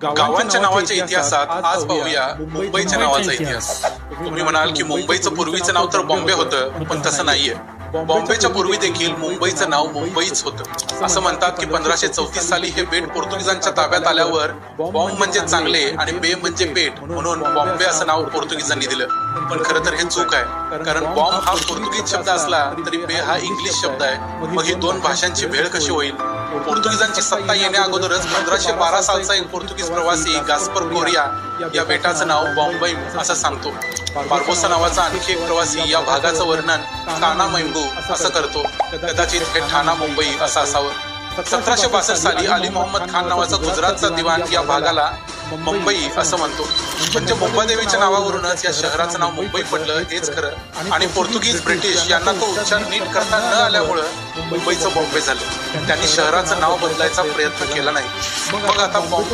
गावांच्या नावाच्या इतिहासात आज पाहूया मुंबईच्या नावाचा इतिहास. तुम्ही म्हणाल की मुंबईचं पूर्वीचं नाव तर बॉम्बे होतं, पण तसं नाहीये. बॉम्बेच्या पूर्वी देखील मुंबईचं नाव मुंबईच होतं. असं म्हणतात की 1534 साली हे बेट पोर्तुगीजांच्या ताब्यात आल्यावर बॉम्ब म्हणजे चांगले आणि बे म्हणजे पेट म्हणून बॉम्बे असं नाव पोर्तुगीजांनी दिलं. पण खरं तर हे चूक आहे, कारण बॉम्ब हा पोर्तुगीज शब्द असला तरी बे हा इंग्लिश शब्द आहे. मग ही दोन भाषांची भेळ कशी होईल? पोर्तुगीजांची सत्ता येण्या अगोदरच 1512 सालचा एक पोर्तुगीज प्रवासी गास्पर कोरिया या बेटाचं नाव बॉम्बई असं सांगतो. बार्बोसा नावाचा आणखी एक प्रवासी या भागाचं वर्णन काना मैंबू असं करतो. कदाचित हे ठाणा मुंबई असं असावं. 1762 साली अली मोहम्मद खान नावाचा गुजरातचा दिवाण या भागाला मुंबई असं म्हणतो. म्हणजे मुंबादेवीच्या नावावरूनच या शहराचं नाव मुंबई पडलं हेच खरं. आणि पोर्तुगीज ब्रिटिश यांना तो उच्चार नीट करता न आल्यामुळं मुंबईचं बॉम्बे झालं. त्यांनी शहराचं नाव बदलायचा प्रयत्न केला नाही. मग आता बॉम्बे